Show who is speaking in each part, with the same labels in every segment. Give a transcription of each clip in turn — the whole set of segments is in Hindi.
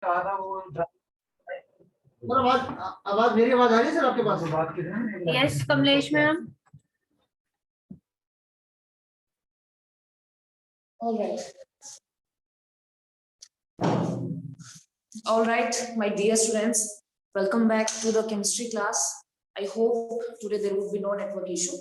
Speaker 1: और आवाज मेरी आवाज आ रही है सर आपके पास?
Speaker 2: Yes Kamlesh ma'am.
Speaker 3: All right, my dear students, welcome back to the chemistry class. I hope today there will be no network issue.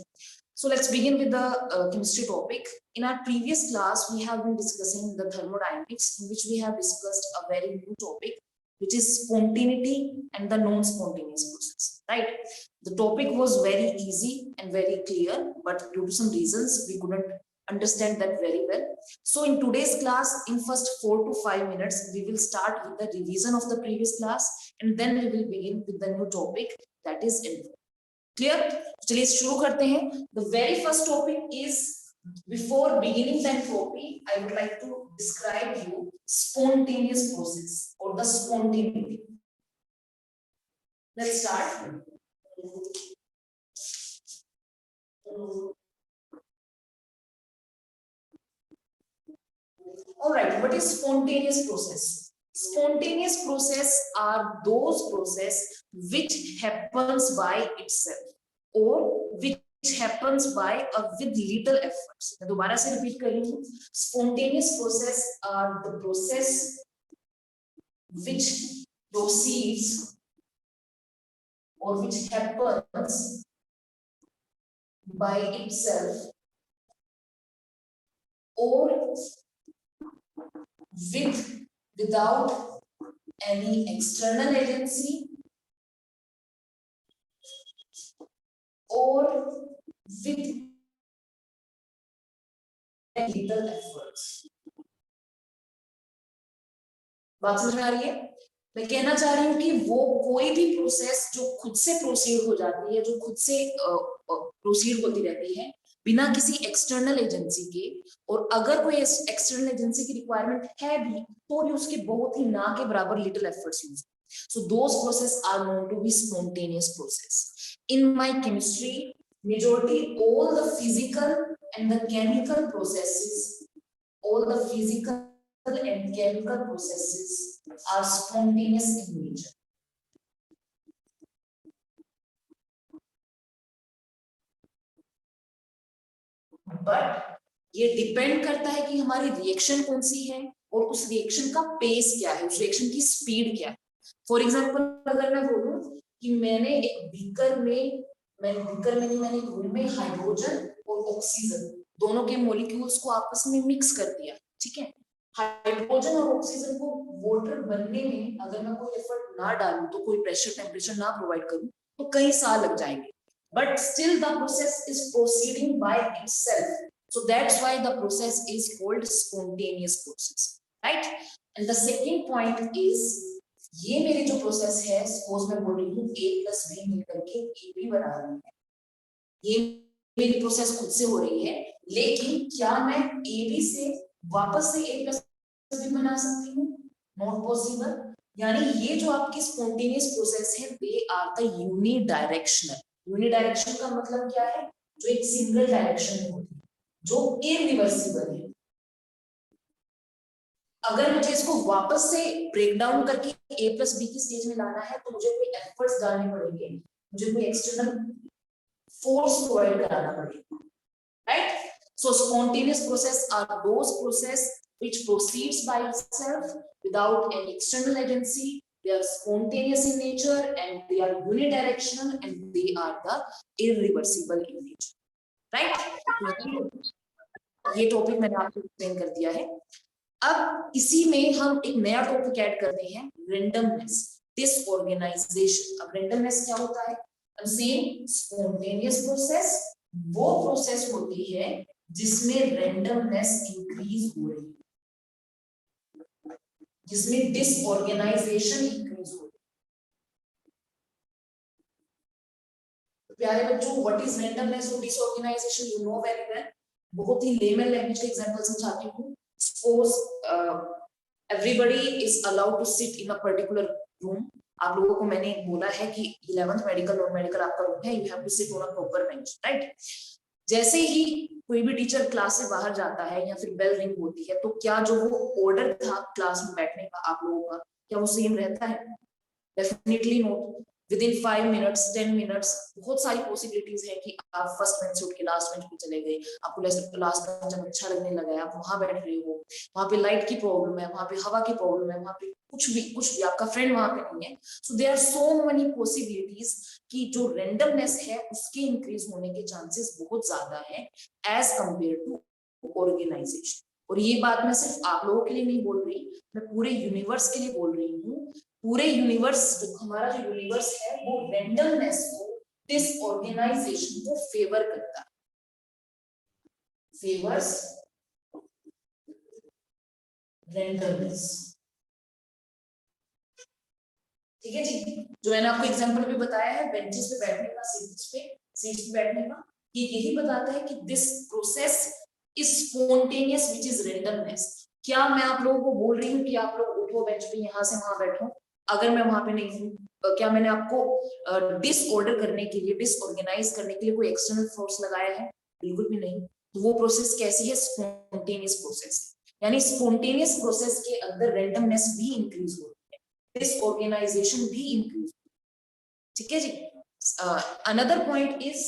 Speaker 3: So let's begin with the chemistry topic. In our previous class, we have been discussing the thermodynamics, in which we have discussed a very new topic, which is spontaneity and the non-spontaneous process, right? The topic was very easy and very clear, but due to some reasons, we couldn't understand that very well. So in today's class, in first 4 to 5 minutes, we will start with the revision of the previous class, and then we will begin with the new topic, that is entropy. Clear? चलिए शुरू करते हैं. The very first topic is, before beginning the entropy, I would like to describe you spontaneous process or the spontaneity. Let's start. All right, what is spontaneous process? Spontaneous process are those process which happens by itself or which happens by with little efforts. मैं दोबारा से repeat कर रही हूँ. Spontaneous process are the process which proceeds or which happens by itself or without any external agency or with little efforts. बात समझ में आ रही है? मैं कहना चाह रही हूँ कि वो कोई भी प्रोसेस जो खुद से प्रोसीड हो जाती है, जो खुद से प्रोसीड होती रहती है बिना किसी एक्सटर्नल एजेंसी के, और अगर कोई एक्सटर्नल एजेंसी की रिक्वायरमेंट है भी तो भी उसके बहुत ही ना के बराबर little efforts use. So those processes are known to be spontaneous process. In my chemistry, majority all the physical and the chemical processes, all the physical and chemical processes are spontaneous in nature. But ये डिपेंड करता है कि हमारी रिएक्शन कौन सी है और उस रिएक्शन का पेस क्या है, उस रिएक्शन की स्पीड क्या है. फॉर एग्जांपल अगर मैं बोलूं कि मैंने एक बीकर में मैंने एक रूम में हाइड्रोजन और ऑक्सीजन दोनों के मॉलिक्यूल्स को आपस में मिक्स कर दिया, ठीक है. हाइड्रोजन और ऑक्सीजन को वाटर बनने में अगर मैं कोई एफर्ट ना डालूं, तो कोई प्रेशर टेम्परेचर ना प्रोवाइड करूं, तो कई साल लग जाएंगे. But still the process is proceeding by itself. So that's why the process is called spontaneous process, right? And the second point is, ये मेरी जो प्रोसेस है, सपोज मैं बोल रही हूँ a plus b मिलकर के ab बना रही है, ये मेरी प्रोसेस खुद से हो रही है, लेकिन क्या मैं ab से वापस से a plus b बना सकती हूँ? Not possible. यानी ये जो आपकी स्पॉन्टेनियस प्रोसेस है, they are the unidirectional. यूनिडायरेक्शन का मतलब क्या है? जो एक सिंगल डायरेक्शन में होती है, जो इरिवर्सिबल है. अगर मुझे इसको वापस से ब्रेक डाउन करके a प्लस बी की स्टेज में लाना है, तो मुझे कोई एफर्ट्स डालने पड़ेंगे, मुझे कोई एक्सटर्नल फोर्स प्रोवाइड कराना पड़ेगा, right? So spontaneous process are those process which proceeds by itself without any external agency. They are spontaneous in nature and they are unidirectional and they are the irreversible in nature, right? ये टॉपिक मैंने आपको एक्सप्लेन कर दिया है. अब इसी में हम एक नया टॉपिक ऐड करते हैं, रेंडमनेस, डिसऑर्गेनाइजेशन. अब रेंडमनेस क्या होता है? सेम स्पॉन्टेनियस प्रोसेस वो प्रोसेस होती है जिसमें रेंडमनेस इंक्रीज हो रही है, जिसमें डिसऑर्गेनाइजेशन इंक्रीज हो रही है. प्यारे बच्चों, व्हाट इज रेंडमनेस और disorganization? You know very well. बहुत ही लेमन लैंग्वेज के एग्जांपल समझाती हूँ. Suppose everybody is allowed to sit in a particular room. आप लोगों को मैंने बोला है कि 11th मेडिकल नॉन मेडिकल आपका रूम है, you have to sit on a proper bench, right? जैसे ही कोई भी टीचर क्लास से बाहर जाता है या फिर बेल रिंग होती है, तो क्या जो वो ऑर्डर था क्लास में बैठने का आप लोगों का, क्या वो सेम रहता है? Definitely not. With in 5 minutes 10 minutes बहुत सारी पॉसिबिलिटीज है कि आप फर्स्ट बेंच से उठ के लास्ट बेंच पे चले गए, आपको लास्ट बेंच जब अच्छा लगने लगा है, आप वहां बैठ रहे हो, वहां पे लाइट की प्रॉब्लम है, वहां पे हवा की प्रॉब्लम है, वहां पे कुछ भी आपका फ्रेंड वहां पे नहीं है। So there are so many possibilities कि जो रेंडमनेस है उसके इंक्रीज होने के चांसेस बहुत ज्यादा है एज कंपेयर टू ऑर्गेनाइजेशन। और ये बात मैं सिर्फ आप लोगों के लिए नहीं बोल रही, मैं पूरे यूनिवर्स के लिए बोल रही हूँ। पूरे यूनिवर्स, हमारा जो यूनिवर्स है वो रेंडमनेस को, डिसऑर्गेनाइजेशन को फेवर करता है, फेवर्स रेंडमनेस। ठीक है जी, जो मैंने आपको एग्जांपल भी बताया है बेंचेस पे बैठने का, सीट्स पे बैठने का, ये यही बताता है कि this process is spontaneous which is randomness. क्या मैं आप लोगों को बोल रही हूँ कि आप लोग उठो बेंच पे यहां से वहां बैठो, अगर मैं वहां पे नहीं हूँ? क्या मैंने आपको डिसऑर्डर करने के लिए, डिसऑर्गेनाइज करने के लिए कोई एक्सटर्नल फोर्स लगाया है? बिल्कुल भी नहीं। तो वो प्रोसेस कैसी है? Spontaneous process. यानी स्पॉन्टेनियस प्रोसेस के अंदर रेंडमनेस भी इंक्रीज हो, डिसऑर्गेनाइजेशन भी इंक्रीज। ठीक है जी। अनदर पॉइंट इज,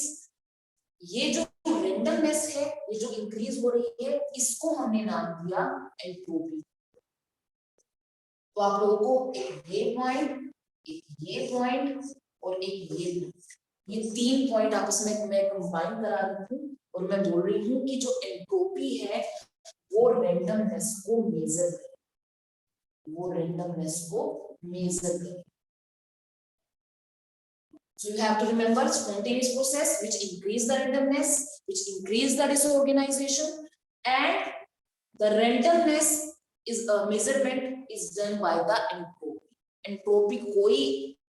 Speaker 3: ये जो रेंडमनेस है, ये जो इंक्रीज हो रही है, इसको हमने नाम दिया एंट्रोपी। तो आप लोगों को एक ये पॉइंट, एक ये पॉइंट और एक ये 3 पॉइंट आपस में मैं कंबाइन करा रही हूँ और मैं बोल रही हूँ कि जो एंट्रोपी है वो रेंडमनेस को मेजर करे, वो रेंडमनेस को मेजर करे। So you have to remember spontaneous process which increase the randomness, which increase the disorganization, and the randomness is a measurement is done by the entropy. Entropy कोई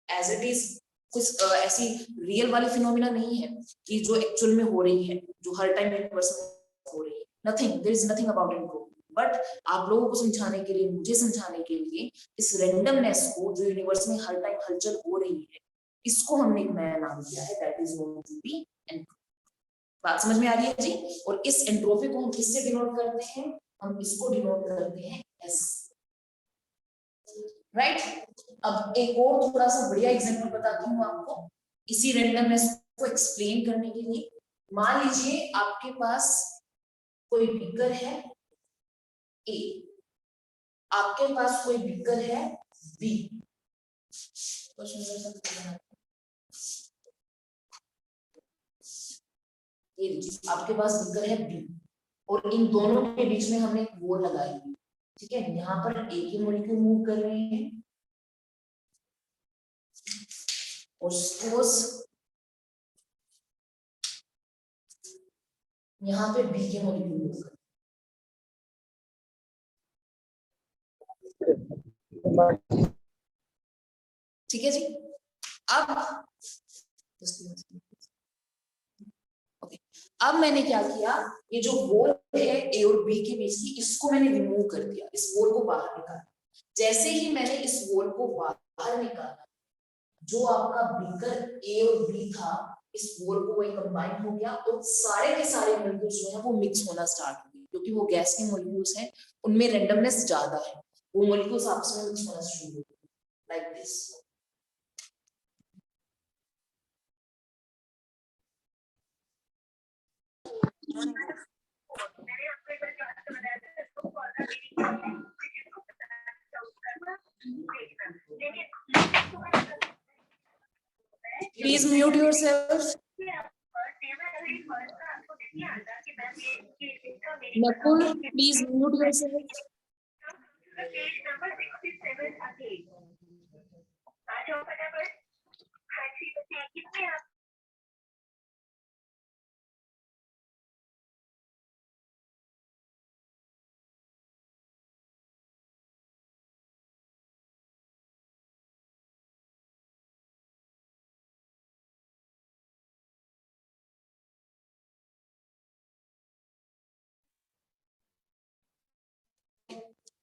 Speaker 3: as it is कुछ ऐसी रियल वाली फिनोमिना नहीं है कि जो एक्चुअल में हो रही है, जो हर टाइम यूनिवर्स में हो रही है। Nothing, there is nothing about entropy. But आप लोगों को समझाने के लिए, मुझे समझाने के लिए, इस रेंडमनेस को जो यूनिवर्स में हर टाइम हलचल हो रही है, इसको हमने एक नया नाम दिया है, that is known to be entropy. बात समझ में आ रही है जी? और इस एंट्रोपी को हम किससे डिनोट करते हैं? हम इसको डिनोट करते हैं एस। राइट। अब एक और थोड़ा सा बढ़िया एग्जांपल बताती हूँ आपको इसी रेंडमनेस को एक्सप्लेन करने के लिए। मान लीजिए आपके पास कोई बिकर है ए, आपके पास कोई बिकर है बी। आपके पास बिकर है बी और इन दोनों के बीच में हमने एक वॉल लगाई है। ठीक है, यहाँ पर ए के मॉलिक्यूल मूव कर रहे हैं और सपोज यहाँ पे बी के मॉलिक्यूल मूव कर रहे हैं। ठीक है जी। अब अब मैंने क्या किया, ये जो वॉल है ए और बी के बीच की, इसको मैंने रिमूव कर दिया, इस वॉल को बाहर निकाला। जैसे ही मैंने इस वॉल को बाहर निकाला, जो आपका बीकर ए और बी था, इस वॉल को वही कंबाइन हो गया और सारे के सारे मॉलिक्यूल्स जो है वो मिक्स होना स्टार्ट हो गए, क्योंकि वो गैस के मॉलिक्यूल्स हैं, उनमें रेंडमनेस ज्यादा है, वो मॉलिक्यूल्स आपस में मिक्स होना शुरू हो गए like this. Please mute yourself. Nakul, please mute yourself.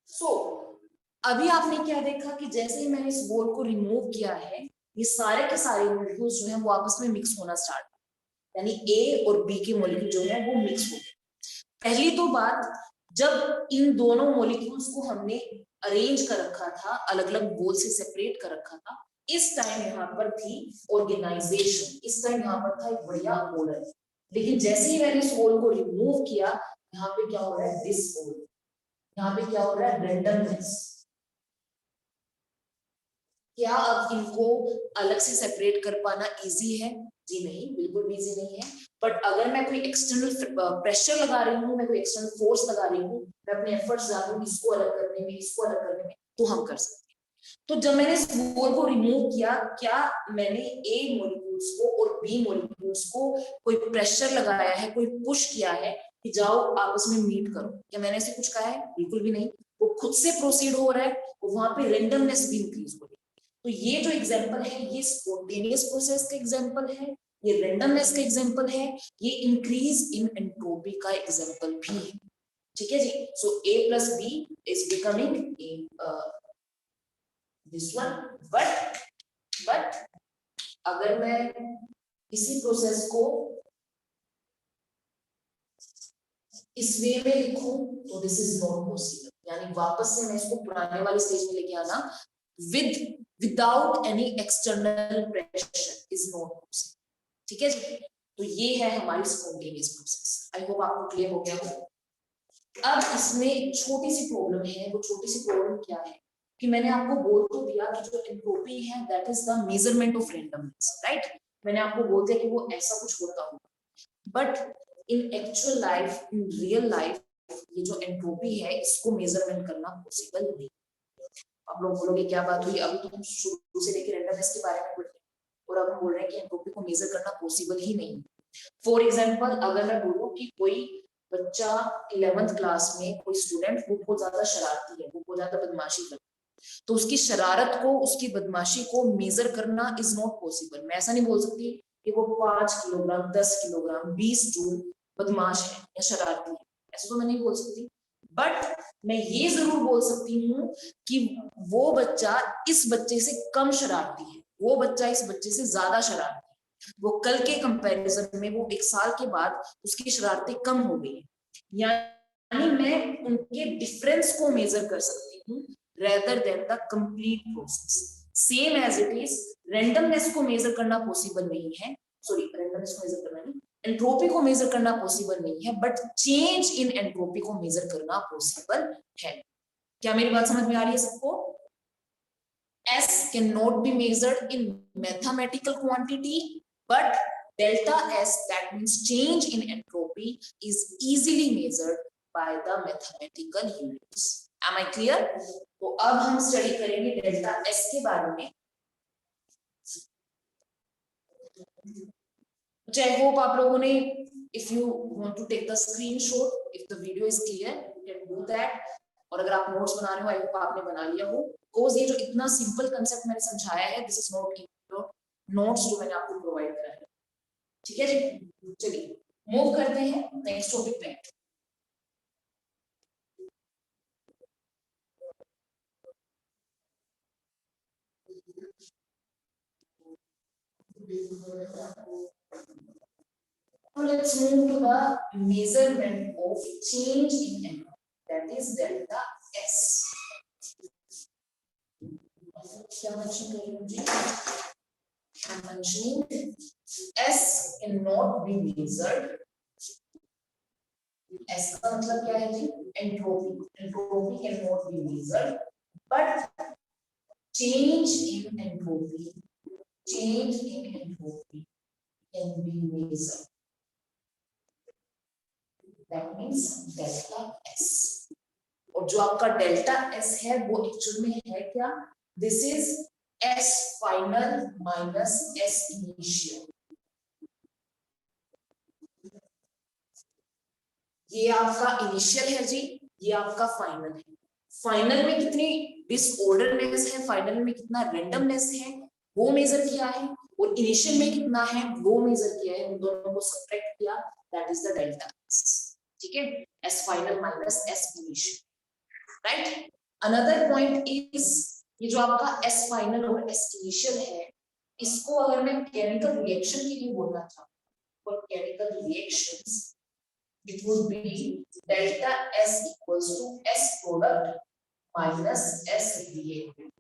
Speaker 3: So, अभी आपने क्या देखा कि जैसे ही मैंने इस वॉल को रिमूव किया है, ये सारे के सारे मॉलिक्यूल्स जो हैं वो आपस में मिक्स होना स्टार्ट, यानी ए और बी के मॉलिक्यूल जो है वो मिक्स हो गए। पहली तो बात, जब इन दोनों मॉलिक्यूल्स को हमने अरेंज कर रखा था, अलग अलग बोल से सेपरेट कर रखा था, इस टाइम यहाँ पर थी ऑर्गेनाइजेशन, इस टाइम यहाँ पर था एक बढ़िया ऑर्डर। लेकिन जैसे ही मैंने इस होल को रिमूव किया, यहाँ पे क्या हो रहा है, डिसऑर्डर, यहाँ पे क्या हो रहा है, रेंडमनेस। क्या अब इनको अलग से सेपरेट कर पाना इजी है? जी नहीं, बिल्कुल इजी नहीं है। बट अगर मैं कोई एक्सटर्नल प्रेशर लगा रही हूँ, मैं कोई एक्सटर्नल फोर्स लगा रही हूँ, मैं अपने एफर्ट्स डाल रही हूँ इसको अलग करने में, इसको अलग करने में, तो हम कर सकते हैं। तो जब मैंने इस बोल को रिमूव किया, क्या मैंने ए मॉलिक्यूल्स को और बी मॉलिक्यूल्स को कोई प्रेशर लगाया है, कोई पुश किया है कि जाओ आपस में मीट करो? क्या मैंने ऐसे कुछ कहा है? बिल्कुल भी नहीं। वो खुद से प्रोसीड हो रहा है और वहां पे रेंडमनेस भी इंक्रीज हो रही है। तो ये जो एग्जांपल है, ये स्पॉन्टेनियस प्रोसेस का एग्जांपल है, ये रेंडमनेस का एग्जांपल है, ये इंक्रीज इन एंट्रोपी का एग्जांपल भी है। ठीक है जी। सो A plus B is becoming this one, but अगर मैं इसी प्रोसेस को इस वे में लिखूं तो दिस इज नॉट पॉसिबल, यानी वापस से मैं इसको पुराने वाले स्टेज में लेके आना without any external pressure is not possible. ठीक है जी। तो ये है हमारी स्पॉन्टेनियस प्रोसेस। आई होप आपको क्लियर हो गया हो। अब इसमें एक छोटी सी प्रॉब्लम है। वो छोटी सी प्रॉब्लम क्या है कि मैंने आपको बोल तो दिया कि जो एंट्रोपी है that is the measurement of randomness, right? मैंने आपको बोल दिया कि वो ऐसा कुछ होता होगा, but in actual life, in real life, ये जो एंट्रोपी है इसको मेजरमेंट करना पॉसिबल नहीं। आप लोग बोलोगे क्या बात हुई, अभी तो हम शुरू से लेकर रेंडमनेस के बारे में बोल रहे हैं और अब हम बोल रहे हैं कि एंट्रोपी को मेजर करना पॉसिबल ही नहीं। फॉर एग्जांपल, अगर मैं बोलूं कि कोई बच्चा 11th क्लास में, कोई स्टूडेंट वो बहुत ज्यादा शरारती है, वो बहुत ज्यादा बदमाशी करता है, तो उसकी शरारत को, उसकी बदमाशी को मेजर करना इज नॉट पॉसिबल। मैं ऐसा नहीं बोल सकती कि वो 5 किलोग्राम, 10 किलोग्राम, 20 जूल बदमाश है या शरारती है, ऐसा तो मैं नहीं बोल सकती। बट मैं ये जरूर बोल सकती हूँ कि वो बच्चा इस बच्चे से कम शरारती है, वो बच्चा इस बच्चे से ज्यादा शरारती है, वो कल के कंपैरिजन में, वो 1 साल के बाद उसकी शरारतें कम हो गई है। यानी मैं उनके डिफरेंस को मेजर कर सकती हूँ rather than the complete process. Same as it is, randomness को मेजर करना पॉसिबल नहीं है, सॉरी randomness को मेजर करना नहीं, एंट्रोपी को मेजर करना पॉसिबल नहीं है, बट चेंज इन एंट्रोपी को मेजर करना पॉसिबल है। क्या मेरी बात समझ में आ रही है सबको? S cannot be measured in mathematical quantity, but delta S, that means change in entropy, is easily measured by the mathematical units. Am I clear? तो अब हम स्टडी करेंगे डेल्टा S के बारे में। I hope आप लोगों ने, if you want to take the screenshot, if the video is clear, you can do that. और अगर आप नोट्स बना रहे हो, आई होप आपने बना लिया हो। बिकॉज ये जो इतना सिंपल कंसेप्ट मैंने समझाया है, this is not in notes जो मैंने आपको प्रोवाइड कराया है। ठीक है जी। चलिए मूव करते हैं नेक्स्ट टॉपिक पे। Now let's move to the measurement of change in entropy, that is delta S. क्या mention कर रही हूँ जी? I'm mentioning S cannot be measured. S का मतलब क्या है जी? Entropy. Entropy cannot be measured, but change in entropy, change in entropy can be measured. That means delta S. और जो आपका डेल्टा S है वो एक्चुअल में है क्या? This is S final minus S initial. ये आपका इनिशियल है जी, ये आपका फाइनल है। फाइनल में कितनी डिसऑर्डरनेस है, फाइनल में कितना रेंडमनेस है वो मेजर किया है, और इनिशियल में कितना है वो मेजर किया है। उन दोनों को सब्ट्रैक्ट किया, that is the delta S। ठीक है, S final minus S initial, right? Another point is, ये जो आपका S फाइनल और S इनिशियल है, इसको अगर मैं केमिकल रिएक्शन के लिए बोलना चाहूँ, for chemical reactions, it would be delta S equals to S product minus S reactant.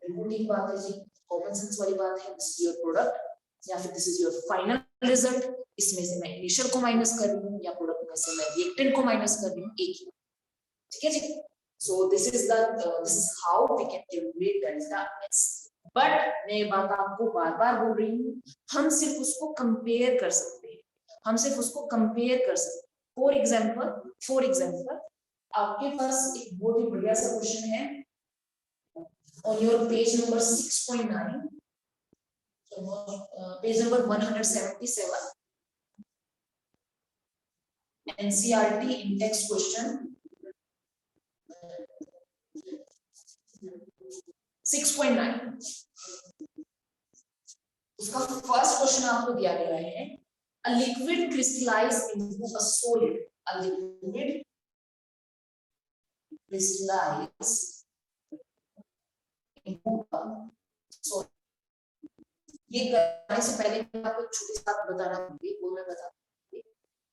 Speaker 3: बिल्कुल ठीक बात है जी, कॉमन सेंस वाली बात है। दिस इज योर प्रोडक्ट या फिर this is your final result. इसमें से मैं इनिशियल को माइनस कर रही हूँ या प्रोडक्ट में से मैं रिएक्टेंट को माइनस कर रही हूँ, एक ही, ठीक है जी। So this is how we can calculate delta S. But मैं ये बात आपको बार बार बोल रही हूँ, हम सिर्फ उसको कंपेयर कर सकते हैं, हम सिर्फ उसको कंपेयर कर सकते हैं। फॉर एग्जाम्पल आपके पास एक बहुत ही बढ़िया सा क्वेश्चन है on your page number 6.9, page number 177, NCERT index question 6.9। उसका फर्स्ट क्वेश्चन आपको दिया गया है, a liquid crystallized into a solid, a liquid crystallized into a solid। ये करने से पहले मैं आपको छोटी सी बात बताना होगी, वो मैं बता दूंगी।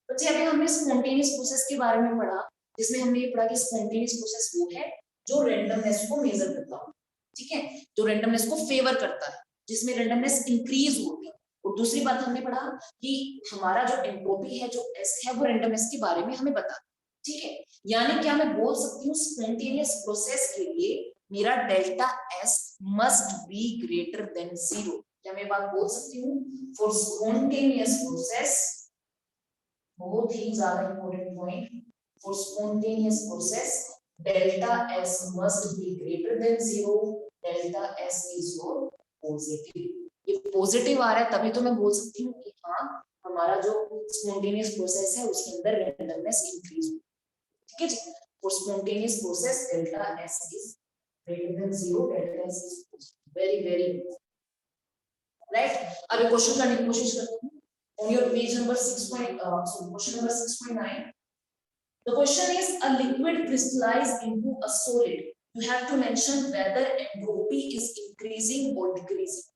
Speaker 3: बच्चे अभी हमने स्पॉन्टेनियस प्रोसेस के बारे में पढ़ा, जिसमें हमने ये पढ़ा कि स्पॉन्टेनियस प्रोसेस वो है जो रैंडमनेस को मेजर करता हो, ठीक है, जो रैंडमनेस को फेवर करता है, जिसमें रैंडमनेस इंक्रीज होती है। और दूसरी बात हमने पढ़ा कि हमारा जो एंट्रोपी है, जो एस है, वो रैंडमनेस के बारे में हमें बता, ठीक है। यानी क्या मैं बोल सकती हूँ स्पॉन्टेनियस प्रोसेस के लिए मेरा delta S must be greater than 0। क्या मैं बात बोल सकती हूँ? फॉर स्पॉन्टेनियस प्रोसेस, बहुत ही ज्यादा important point, for spontaneous process delta S must be greater than 0। Delta S is your positive. ये पॉजिटिव आ रहा है तभी तो मैं बोल सकती हूँ कि हाँ हमारा जो स्पॉन्टेनियस प्रोसेस है उसके अंदर रैंडमनेस इंक्रीज हो, ठीक है जी। For spontaneous process delta S is greater than 0, delta S is very very right. अब क्वेश्चन करने की कोशिश करते हैं। On your page number 6. Question number 6.9. The question is a liquid crystallized into a solid. You have to mention whether entropy is increasing or decreasing.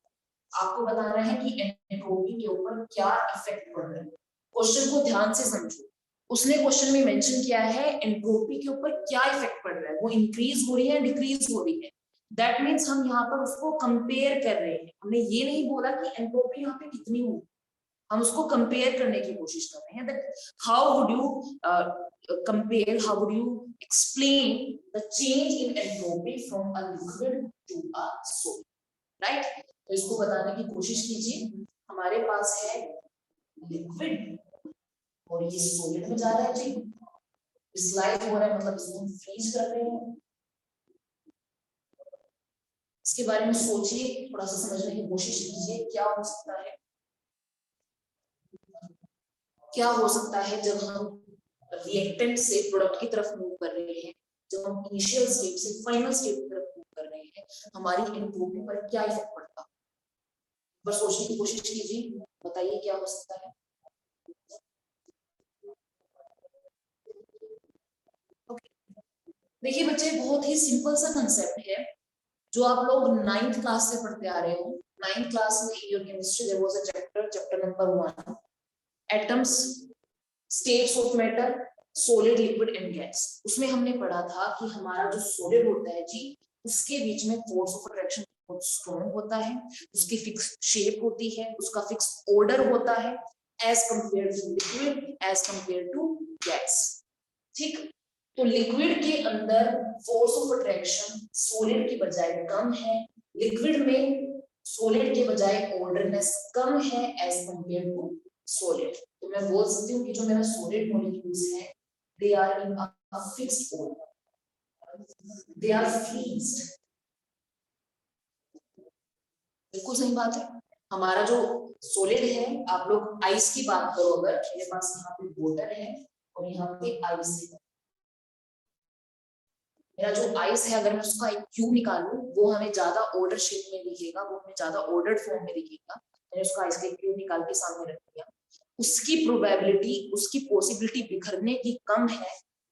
Speaker 3: आपको बताना है कि एंट्रोपी के ऊपर क्या इफेक्ट पड़ रहा है। क्वेश्चन को ध्यान से समझो। उसने क्वेश्चन में मेंशन किया है एंट्रोपी के ऊपर क्या इफेक्ट पड़ रहा है, वो इंक्रीज हो रही है, डिक्रीज हो रही है। दैट मीन्स हम यहाँ पर उसको कंपेयर कर रहे हैं। हमने ये नहीं बोला कि एंट्रोपी यहाँ पे कितनी होगी, हम उसको कंपेयर करने की कोशिश कर रहे हैं। That how would you compare, how would you explain the change in entropy from a liquid to a solid, right. तो इसको बताने की कोशिश कीजिए। हमारे पास है लिक्विड और ये सॉलिड में जा रहा है जी, स्लाइड हो रहा है, मतलब इसको हम फ्रीज कर रहे हैं। इसके बारे में सोचिए, थोड़ा सा समझने की कोशिश कीजिए क्या हो सकता है, क्या हो सकता है जब हम रिएक्टेंट से प्रोडक्ट की तरफ मूव कर रहे हैं, जब हम इनिशियल स्टेट से फाइनल स्टेट की तरफ मूव कर रहे हैं, हमारी एंट्रोपी पर क्या इफेक्ट पड़ता है। बस सोचने की कोशिश कीजिए, बताइए क्या हो सकता है। देखिए बच्चे, बहुत ही सिंपल सा कंसेप्ट है जो आप लोग 9th क्लास से पढ़ते आ रहे हो। 9th क्लास में in your chemistry there was a chapter number 1, atoms, states of matter, solid, liquid and gas. उसमें हमने पढ़ा था कि हमारा जो सॉलिड होता है जी, उसके बीच में फोर्स ऑफ अट्रैक्शन बहुत स्ट्रॉन्ग होता है, उसकी फिक्स शेप होती है, उसका फिक्स ऑर्डर होता है as compare to liquid, as compare to gas, ठीक। तो लिक्विड के अंदर फोर्स ऑफ अट्रैक्शन सॉलिड की बजाय कम है, लिक्विड में सॉलिड के बजाय ऑर्डरनेस कम है एज कंपेयर टू सॉलिड। तो मैं बोल सकती हूँ कि जो मेरा सॉलिड मॉलिक्यूल्स है they are in a fixed order, they are freezed. बिल्कुल सही बात है। हमारा जो सॉलिड है, आप लोग आइस की बात करो, अगर मेरे पास यहाँ पे वाटर है और यहाँ पे आइस है, मेरा जो आइस है अगर मैं उसका एक क्यूब निकालूं, वो हमें ज्यादा ऑर्डर शेप में दिखेगा, वो हमें ज्यादा ऑर्डर्ड फॉर्म में दिखेगा। मैंने उसका आइस का क्यूब निकाल के सामने रख दिया, उसकी प्रोबेबिलिटी, उसकी पॉसिबिलिटी बिखरने की कम है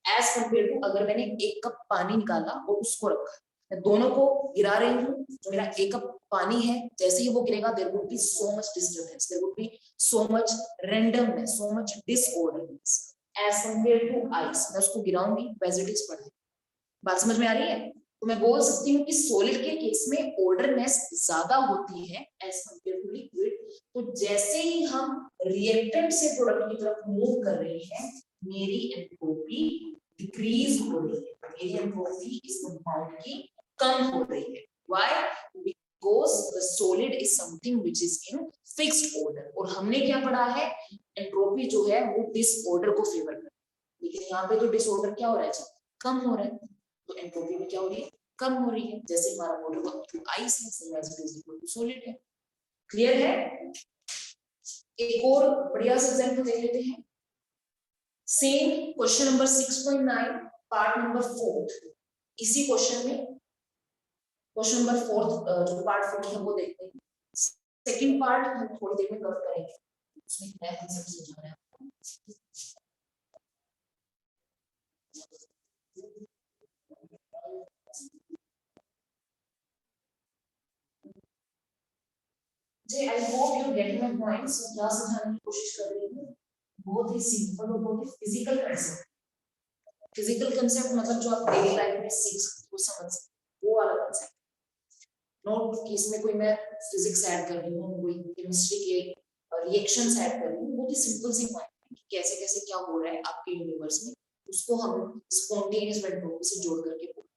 Speaker 3: एज कंपेयर टू अगर मैंने 1 कप पानी निकाला और उसको रखा। मैं दोनों को गिरा रही हूँ, जो मेरा 1 कप पानी है, जैसे ही वो गिरेगा there would be so much disturbance, there would be so much randomness, so much disorderness as compare to ice. मैं उसको गिराऊंगी, एज इट इज पढ़ बात समझ में आ रही है? तो मैं बोल सकती हूँ कि सॉलिड के केस में ऑर्डरनेस ज्यादा होती है एज कंपेयर टू लिक्विड। तो जैसे ही हम रिएक्टेंट से प्रोडक्ट की तरफ मूव कर रहे हैं, मेरी एंट्रोपी डिक्रीज हो रही है, मेरी एंट्रोपी इस कंपाउंड की कम हो रही है। Why? Because the solid is something which is in fixed order. और हमने क्या पढ़ा है, एंट्रोपी जो है वो डिसऑर्डर को फेवर करती है, लेकिन यहाँ पे तो डिसऑर्डर क्या हो रहा है, कम हो रहा है। तो एंट्रोपी में क्या हो रही है, कम हो रही है। जैसे हमारा वाटर अप टू आइस है, same as it is equal to solid है। क्लियर है? एक और बढ़िया सा एग्जांपल देख लेते हैं। Same question number 6.9 part number 4। इसी क्वेश्चन में क्वेश्चन नंबर 4 जो पार्ट 4 है वो देखते हैं। सेकंड पार्ट हम थोड़ी देर में कवर करेंगे, उसमें नया कांसेप्ट समझाना है आपको। जी, I hope you getting my points. क्या समझाने की कोशिश कर रही हूँ, बहुत ही सिंपल और बहुत ही फिजिकल कंसेप्ट। फिजिकल कंसेप्ट मतलब जो आप डेली लाइफ में सीख सकते हो, समझ सकते हो, वो वाला कंसेप्ट। नोट कि इसमें कोई मैं फिजिक्स ऐड कर रही हूँ, कोई केमिस्ट्री के रिएक्शंस ऐड कर रही हूँ, बहुत ही सिंपल सी पॉइंट है कि कैसे कैसे क्या हो रहा है आपके यूनिवर्स में, उसको हम स्पॉन्टेनियस एंट्रोपी से जोड़ करके बोलते हैं।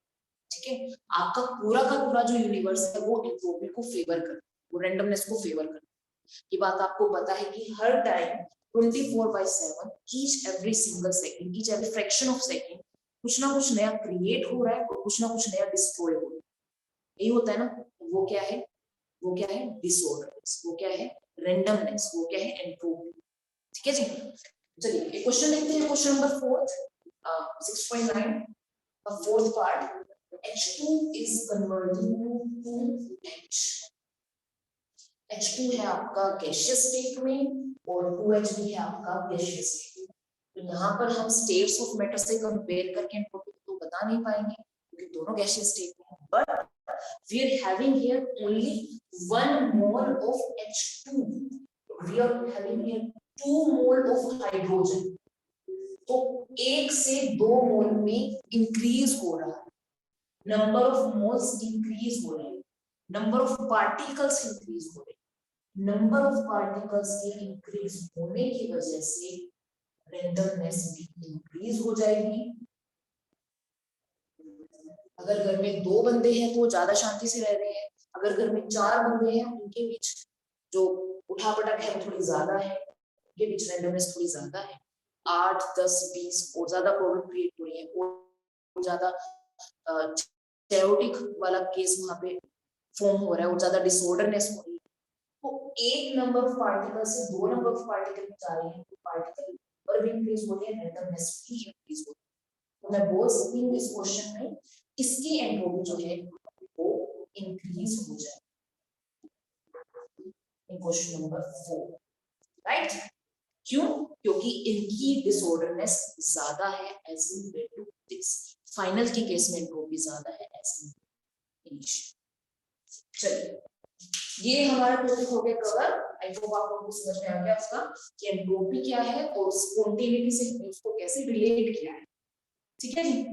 Speaker 3: ठीक है? आपका पूरा का पूरा जो यूनिवर्स है वो एंट्रोपी को फेवर करता है, वो रैंडमनेस को फेवर करता है। ये बात आपको पता है कि हर time 24/7 each every single second, each every fraction of second कुछ ना कुछ नया क्रिएट हो रहा है और कुछ ना कुछ नया डिस्ट्रॉय हो रहा है। यही होता है ना? वो क्या है, वो क्या है, डिसऑर्डरनेस। वो क्या है, रैंडमनेस। वो क्या है, एंट्रोपी। ठीक है जी? चलिए एक क्वेश्चन देखते हैं, क्वेश्चन नंबर 4 6.9 का fourth part. H2 is converting to H। H2 है आपका गैसियस स्टेट में और 2H भी है आपका गैसियस स्टेट। तो यहाँ पर हम स्टेट्स ऑफ मैटर से कंपेयर करके एंट्रोपी तो बता नहीं पाएंगे क्योंकि दोनों गैसियस स्टेट में हैं, but we are having here only 1 mole of H2, we are having here 2 mole of hydrogen। तो 1 से 2 मोल में इंक्रीज हो रहा है, नंबर ऑफ मोल्स इंक्रीज हो रहे हैं, नंबर ऑफ पार्टिकल्स इंक्रीज हो रहे हैं। नंबर ऑफ पार्टिकल्स के इंक्रीज होने की वजह से रैंडमनेस भी इंक्रीज हो जाएगी। अगर घर में 2 बंदे हैं तो ज्यादा शांति से रह रहे हैं, अगर घर में 4 बंदे हैं उनके बीच जो उठापटक है वो थोड़ी ज्यादा है, उनके बीच रैंडमनेस थोड़ी ज्यादा है। 8, 10, 20 और ज्यादा प्रॉब्लम क्रिएट हो रही है और ज्यादा कैओटिक वाला केस वहां पे फॉर्म हो रहा है और ज्यादा डिसऑर्डरनेस हो रही है। तो एक नंबर ऑफ पार्टिकल से 2 नंबर ऑफ पार्टिकल जा रहे हैं तो पार्टिकल और भी इंक्रीज हो रही है, रैंडमनेस भी इंक्रीज हो रही है। तो मैं बोल सकती हूँ इस क्वेश्चन में इसकी एंट्रोपी जो है वो इंक्रीज हो जाए इन क्वेश्चन नंबर 4, राइट? क्यों? क्योंकि इनकी डिसऑर्डरनेस ज्यादा है as compare to this. Final के केस में एंट्रोपी ज्यादा है एज इनिशियल। चलिए ये हमारा टॉपिक हो गया कवर। आई होप आपको समझ में आ गया उसका कि एंट्रोपी क्या है और स्पॉन्टेनिटी से उसको कैसे रिलेट किया है। ठीक है जी?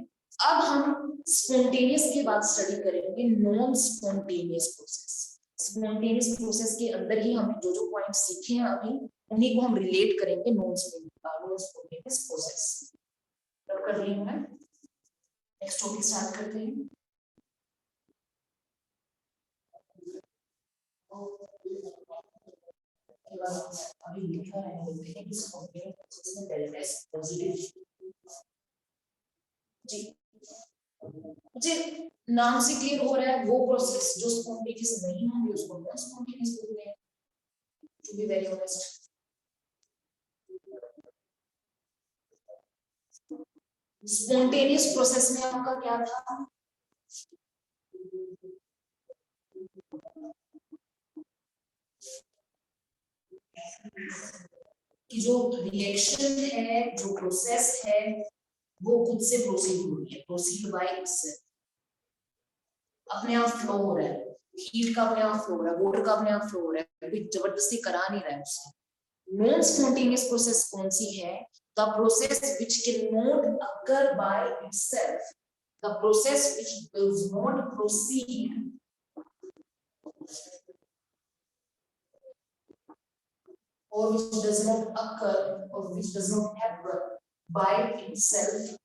Speaker 3: अब हम स्पॉन्टेनियस के बाद स्टडी करेंगे non spontaneous process. Spontaneous process के अंदर ही हम जो जो पॉइंट सीखे हैं अभी उन्हीं को हम रिलेट करेंगे नॉन स्पॉन्टेनियस प्रोसेस। नोट कर रही हूं मैं। नेक्स्ट टॉपिक स्टार्ट करते हैं। अभी लिखा है बोलते हैं कि स्पॉन्टेनियस प्रोसेस में डेल्टा एस पॉजिटिव। जी जी, नाम से क्लियर हो रहा है वो प्रोसेस जो स्पॉन्टेनियस नहीं होंगे उसको नॉन स्पॉन्टेनियस बोलते हैं। To be very honest, spontaneous process में आपका क्या था, कि जो रिएक्शन है, जो प्रोसेस है वो खुद से प्रोसीड हो रही है, प्रोसीड बाय इटसेल्फ, अपने आप फ्लो हो रहा है। हीट का अपने आप फ्लो हो रहा है, वाटर का अपने आप फ्लो हो रहा है, कोई जबरदस्ती करा नहीं रहा है उससे। नॉन स्पॉन्टेनियस प्रोसेस कौन सी है? The process which can not occur by itself, the process which does not proceed or which does not occur or which does not happen by itself.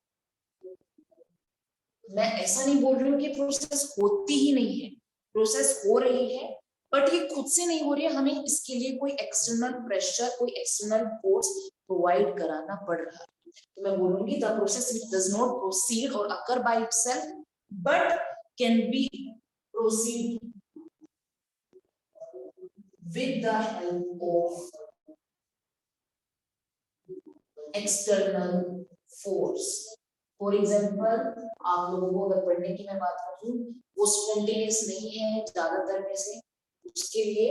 Speaker 3: मैं ऐसा नहीं बोल रही हूँ कि प्रोसेस होती ही नहीं है, प्रोसेस हो रही है, बट ये खुद से नहीं हो रही है, हमें इसके लिए कोई एक्सटर्नल प्रेशर, कोई एक्सटर्नल फोर्स प्रोवाइड कराना पड़ रहा है। तो मैं बोलूंगी the process which does not proceed or occur by itself but can be proceed with the help of external force. For example आप लोगों को अगर पढ़ने की मैं बात करूं, वो स्पॉन्टेनियस नहीं है ज्यादातर में से, उसके लिए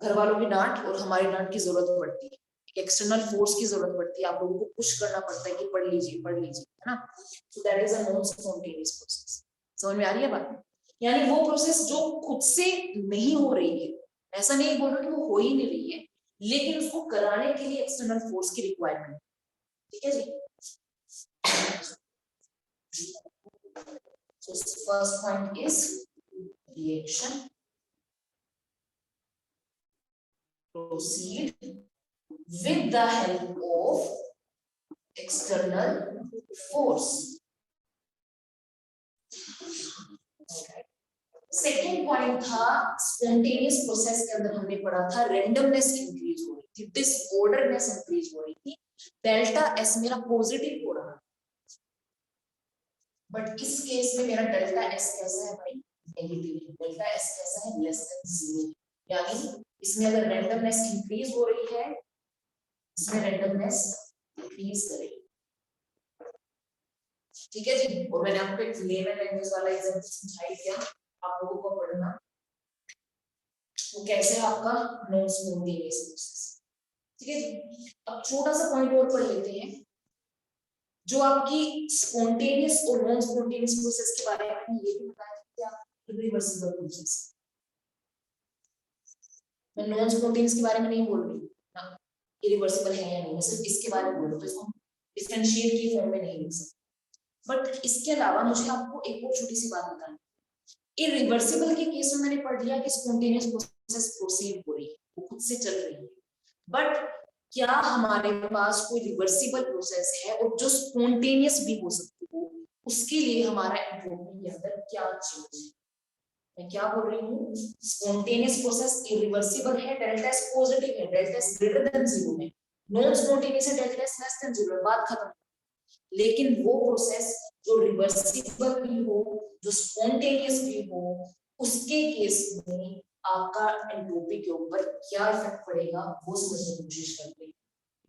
Speaker 3: घर वालों की डांट और हमारी डांट की जरूरत पड़ती है, एक एक्सटर्नल फोर्स की जरूरत पड़ती है, आप लोगों को पुश करना पड़ता है कि पढ़ लीजिए है ना। So that is a non spontaneous process. समझ में आ रही है बात? यानी वो प्रोसेस जो खुद से नहीं हो रही है, ऐसा नहीं बोल रहा कि वो हो ही नहीं रही है, लेकिन उसको कराने के लिए एक्सटर्नल फोर्स की रिक्वायरमेंट, ठीक है जी। So first point is reaction proceed with the help of external force. Second point था स्पॉन्टेनियस प्रोसेस के अंदर हमने पढ़ा था रेंडमनेस इंक्रीज हो रही थी, डिसऑर्डरनेस इंक्रीज हो रही थी, डेल्टा एस मेरा पॉजिटिव हो रहा, बट इस केस में मेरा डेल्टा एस कैसा है भाई, नेगेटिव है। डेल्टा एस कैसा है, लेस देन 0, यानी इसमें अगर रैंडमनेस इंक्रीज हो रही है, इसमें रैंडमनेस इंक्रीज करेगी, ठीक है जी। और मैंने आपको एक लेमन लैंग्वेज वाला एग्जांपल समझाई दिया, आप लोगों को पढ़ना वो कैसे आपका नॉन स्पॉन्टेनियस प्रोसेस, ठीक है जी। अब छोटा सा पॉइंट और पढ़ लेते हैं, जो आपकी स्पॉन्टेनियस और नॉन स्पॉन्टेनियस प्रोसेस के बारे में ये भी बताया कि क्या इरिवर्सिबल प्रोसेस। मैं नॉन स्पॉन्टेनियस के बारे में नहीं बोल रही ना, इरिवर्सिबल है या नहीं, मैं सिर्फ इसके बारे में बोल रही हूं, तो इसको डिफरेंशिएट की फॉर्म में नहीं लिख सकते। बट इसके अलावा मुझे आपको एक और छोटी सी बात बतानी, इरिवर्सिबल के केस में मैंने पढ़ लिया कि स्पॉन्टेनियस प्रोसेस प्रोसीड हो रही है, वो खुद से चल रही है, बट क्या हमारे पास कोई रिवर्सिबल प्रोसेस है और जो स्पॉन्टेनियस भी हो सकती हो, उसके लिए हमारा एंट्रोपी के अंदर क्या चेंज है? मैं क्या बोल रही हूँ, स्पॉन्टेनियस प्रोसेस इरिवर्सिबल है, डेल्टा एस पॉजिटिव है, डेल्टा एस ग्रेटर देन 0 है, नॉन स्पॉन्टेनियस है, डेल्टा एस लेस देन 0, बात खत्म। लेकिन वो प्रोसेस जो रिवर्सिबल भी हो, जो स्पॉन्टेनियस भी हो, उसके केस में आपका एंट्रोपी के ऊपर क्या इफेक्ट पड़ेगा वो समझने की कोशिश करते हैं।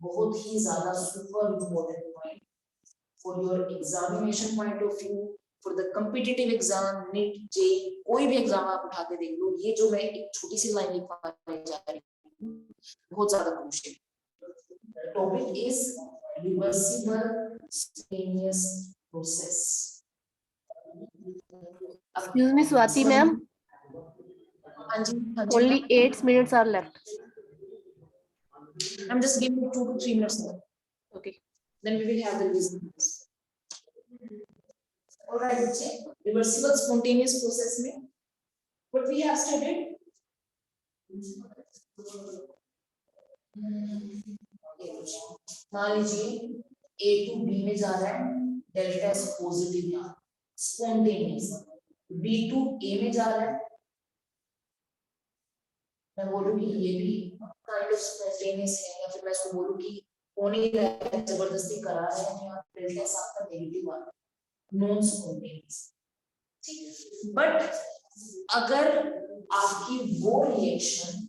Speaker 3: बहुत ही ज्यादा super important point for your examination point of view, for the competitive exam, NEET, JEE, कोई भी एग्जाम आप उठा के देख लो, ये जो मैं एक छोटी सी लाइन लिखवाने जा रही हूँ बहुत ज्यादा crucial topic is reversible spontaneous process.
Speaker 2: Excuse me, Swati ma'am.
Speaker 3: हाँ जी,
Speaker 2: Only 8 minutes are left.
Speaker 3: I'm just giving you 2 to 3 minutes more.
Speaker 2: Okay.
Speaker 3: Then we will have the reasons. All right, बच्चे, reversible spontaneous process में what we have studied. मान लीजिए A to B में जा रहा है, डेल्टा एस पॉजिटिव यहाँ स्पॉन्टेनियस, B to A में जा रहा है, मैं बोलूँ कि ये भी काइंड ऑफ स्पॉन्टेनियस है, या फिर मैं इसको बोलूँ कि हो नहीं रहा है, जबरदस्ती करा रहे हैं, यहाँ डेल्टा एस आपका नेगेटिव आ रहा है, नॉन स्पॉन्टेनियस, ठीक। बट अगर आपकी वो रिएक्शन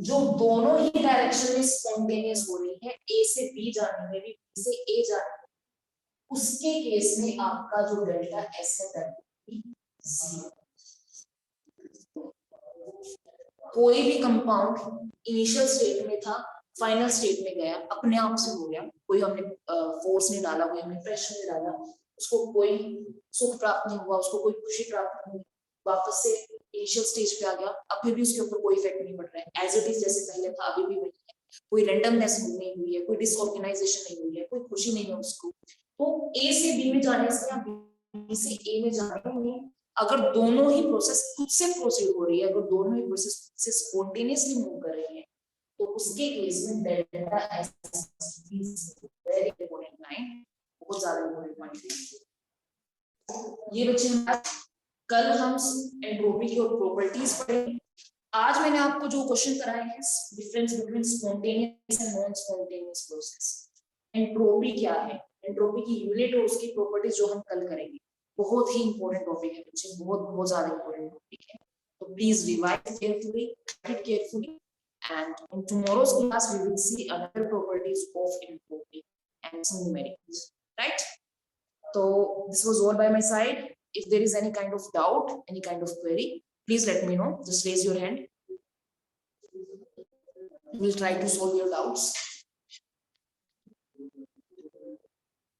Speaker 3: जो दोनों ही डायरेक्शन में स्पॉन्टेनियस हो रही है, ए से बी जाने में भी, बी से ए जाने में, उसके केस में आपका जो डेल्टा एस है दैट विल बी 0। कोई भी कंपाउंड इनिशियल स्टेट में था, फाइनल स्टेट में गया, अपने आप से हो गया, कोई हमने फोर्स नहीं डाला, कोई हमने प्रेशर नहीं डाला, उसको कोई सुख प्राप्त नहीं हुआ, उसको कोई खुशी प्राप्त नहीं हुई, वापस से इनिशियल स्टेज पे आ गया, अब फिर भी उसके ऊपर कोई इफेक्ट नहीं पड़ रहा है, एज इट इज जैसे पहले था अभी भी वही है, कोई रैंडमनेस नहीं हुई है, कोई डिसऑर्गेनाइजेशन नहीं हुई है, कोई खुशी नहीं है उसको, तो ए से बी में जाने से या बी से ए में जाने में अगर दोनों ही प्रोसेस खुद से प्रोसीड हो रही है, अगर दोनों ही प्रोसेस खुद से स्पॉन्टेनियसली मूव कर रहे हैं, तो उसके केस में delta S very important line, बहुत ज्यादा इंपॉर्टेंट पॉइंट है ये बच्चे। कल हम एंट्रोपी की और प्रॉपर्टीज पढ़ेंगे। आज मैंने आपको जो क्वेश्चन कराए हैं difference between spontaneous and non spontaneous process, entropy क्या है, एंट्रोपी की यूनिट और उसकी प्रॉपर्टीज जो हम कल करेंगे, बहुत ही इंपॉर्टेंट टॉपिक है बच्चे, बहुत ज्यादा इंपॉर्टेंट टॉपिक है, तो please revise carefully, read carefully, and in tomorrow's class we will see another properties of entropy and some numericals, right? So this was all by my side. If there is any kind of doubt, any kind of query, please let me know, just raise your hand, we'll try to solve your doubts.